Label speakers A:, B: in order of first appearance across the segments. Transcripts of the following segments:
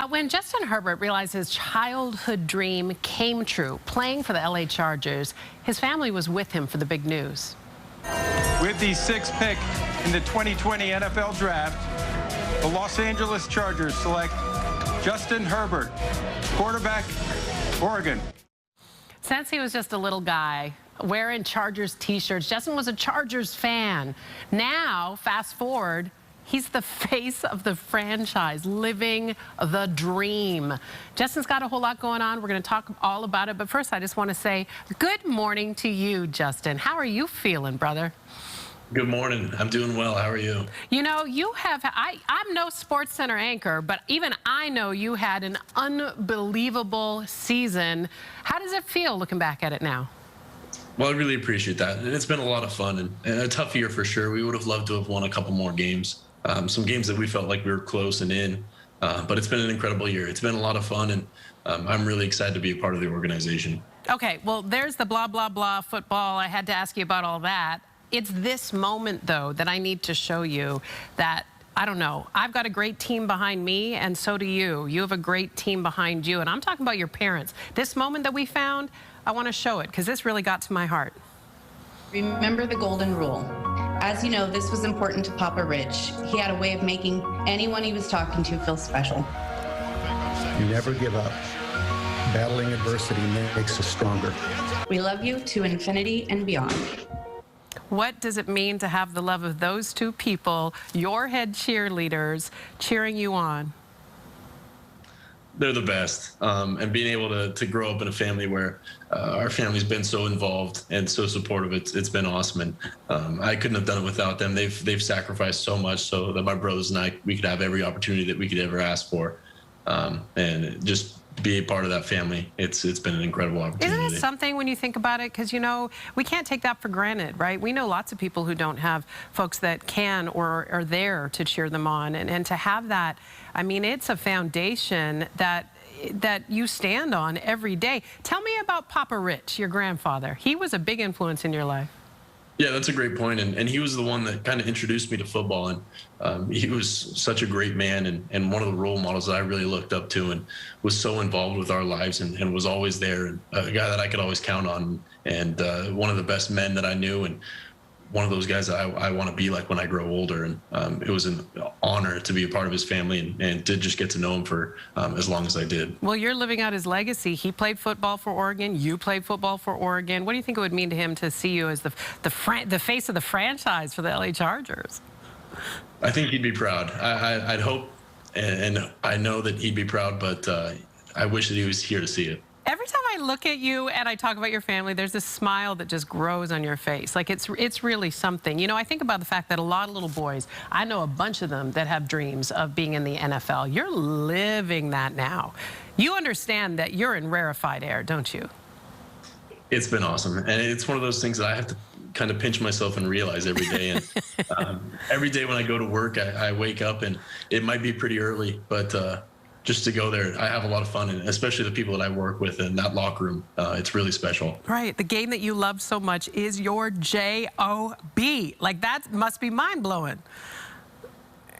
A: When Justin Herbert realized his childhood dream came true, playing for the LA Chargers, his family was with him for the big news.
B: With the sixth pick in the 2020 NFL Draft, the Los Angeles Chargers select Justin Herbert, quarterback, Oregon.
A: Since he was just a little guy wearing Chargers t-shirts, Justin was a Chargers fan. Now, fast forward, he's the face of the franchise, living the dream. Justin's got a whole lot going on. We're going to talk all about it. But first, I just want to say good morning to you, Justin. How are you feeling, brother?
C: Good morning. I'm doing well. How are you?
A: You know, I'm no Sports Center anchor, but even I know you had an unbelievable season. How does it feel looking back at it now?
C: Well, I really appreciate that. And it's been a lot of fun and a tough year for sure. We would have loved to have won a couple more games. Some games that we felt like we were close and in. But it's been an incredible year. It's been a lot of fun, and I'm really excited to be a part of the organization.
A: Okay, well, there's the blah, blah, blah football. I had to ask you about all that. It's this moment, though, that I need to show you that, I don't know, I've got a great team behind me, and so do you. You have a great team behind you, and I'm talking about your parents. This moment that we found, I want to show it, because this really got to my heart.
D: Remember the golden rule. As you know, this was important to Papa Rich. He had a way of making anyone he was talking to feel special.
E: You never give up. Battling adversity makes us stronger.
D: We love you to infinity and beyond.
A: What does it mean to have the love of those two people, your head cheerleaders, cheering you on?
C: They're the best. And being able to grow up in a family where our family's been so involved and so supportive, it's been awesome. And I couldn't have done it without them. They've sacrificed so much so that my brothers and I, we could have every opportunity that we could ever ask for. And just be a part of that family. It's been an incredible opportunity.
A: Isn't it something when you think about it? Because, you know, we can't take that for granted, right? We know lots of people who don't have folks that can or are there to cheer them on. And to have that, I mean, it's a foundation that you stand on every day. Tell me about Papa Rich, your grandfather. He was a big influence in your life.
C: Yeah, that's a great point. And he was the one that kind of introduced me to football. And he was such a great man and one of the role models that I really looked up to and was so involved with our lives and was always there. And a guy that I could always count on and one of the best men that I knew and one of those guys that I want to be like when I grow older. And it was an honor to be a part of his family and did just get to know him for as long as I did.
A: Well, you're living out his legacy. He played football for Oregon. You played football for Oregon. What do you think it would mean to him to see you as the face of the franchise for the LA Chargers?
C: I think he'd be proud. I'd hope, and I know that he'd be proud, but I wish that he was here to see it.
A: Every time I look at you and I talk about your family, there's this smile that just grows on your face. Like it's really something. You know, I think about the fact that a lot of little boys, I know a bunch of them that have dreams of being in the NFL. You're living that now. You understand that you're in rarefied air, don't you?
C: It's been awesome. And it's one of those things that I have to kind of pinch myself and realize every day. And every day when I go to work, I wake up and it might be pretty early, but just to go there, I have a lot of fun, and especially the people that I work with in that locker room. It's really special.
A: Right. The game that you love so much is your J-O-B. Like, that must be mind-blowing.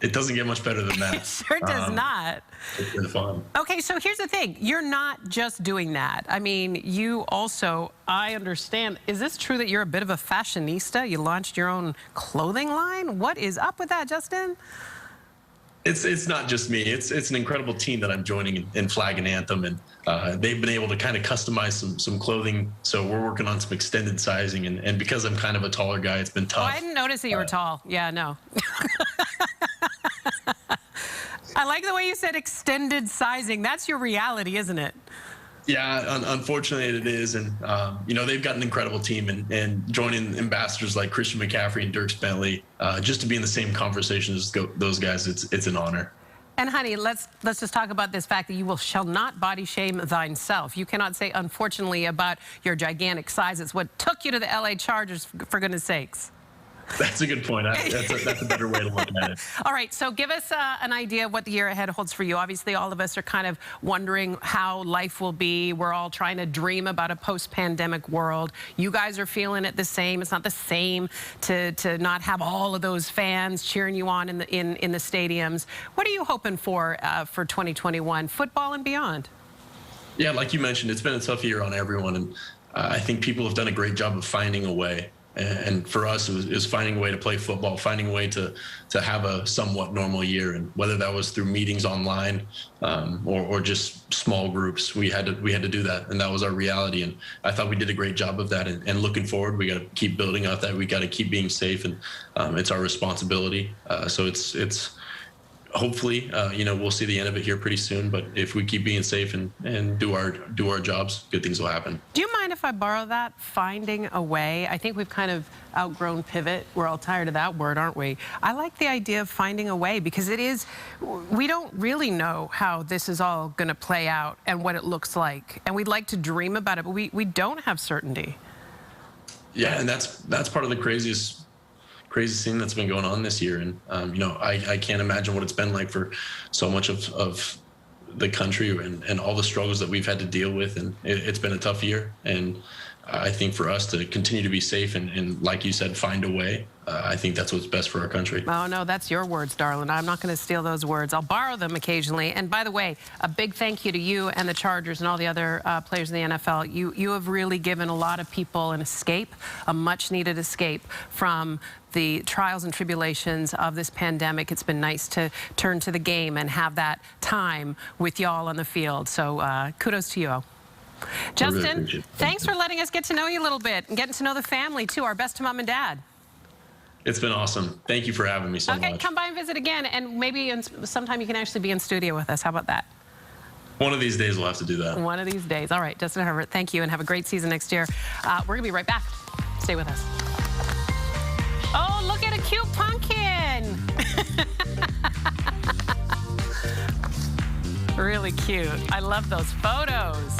C: It doesn't get much better than that.
A: It sure does not.
C: It's been fun.
A: Okay, so here's the thing. You're not just doing that. I mean, you also, I understand, is this true that you're a bit of a fashionista? You launched your own clothing line? What is up with that, Justin?
C: It's not just me. It's an incredible team that I'm joining in Flag and Anthem, and they've been able to kind of customize some clothing. So we're working on some extended sizing, and because I'm kind of a taller guy, it's been tough.
A: Oh, I didn't notice that you were tall. Yeah, no. I like the way you said extended sizing. That's your reality, isn't it?
C: Yeah, unfortunately it is, and you know, they've got an incredible team, and joining ambassadors like Christian McCaffrey and Dirk Bentley, just to be in the same conversation as those guys, it's an honor.
A: And honey, let's just talk about this fact that you shall not body shame thyself. You cannot say unfortunately about your gigantic size. It's what took you to the LA Chargers, for goodness sakes.
C: That's a good point. That's a better way to look at it.
A: All right, so give us an idea of what the year ahead holds for you. Obviously, all of us are kind of wondering how life will be. We're all trying to dream about a post-pandemic world. You guys are feeling it the same. It's not the same to not have all of those fans cheering you on in the stadiums. What are you hoping for 2021, football and beyond?
C: Yeah, like you mentioned, it's been a tough year on everyone, and I think people have done a great job of finding a way. And for us, it was finding a way to play football, finding a way to have a somewhat normal year. And whether that was through meetings online or just small groups, we had to do that. And that was our reality. And I thought we did a great job of that. And looking forward, we got to keep building out that. We got to keep being safe. And it's our responsibility. So it's hopefully, we'll see the end of it here pretty soon. But if we keep being safe and do our jobs, good things will happen. Do you mind if I borrow that, finding a way? I think we've kind of outgrown pivot. We're all tired of that word, aren't we? I like the idea of finding a way, because we don't really know how this is all going to play out and what it looks like. And we'd like to dream about it, but we don't have certainty. Yeah, and that's part of the crazy thing that's been going on this year. And, I can't imagine what it's been like for so much of the country and all the struggles that we've had to deal with. And it's been a tough year. And I think for us to continue to be safe and like you said, find a way, I think that's what's best for our country. Oh, no, that's your words, darling. I'm not going to steal those words. I'll borrow them occasionally. And by the way, a big thank you to you and the Chargers and all the other players in the NFL. You have really given a lot of people an escape, a much-needed escape from the trials and tribulations of this pandemic. It's been nice to turn to the game and have that time with y'all on the field. So kudos to you. Justin, really thanks for letting us get to know you a little bit and getting to know the family, too. Our best to Mom and Dad. It's been awesome. Thank you for having me so much. Okay, come by and visit again, and maybe sometime you can actually be in studio with us. How about that? One of these days we'll have to do that. One of these days. All right, Justin Herbert, thank you, and have a great season next year. We're going to be right back. Stay with us. Oh, look at a cute pumpkin. Really cute. I love those photos.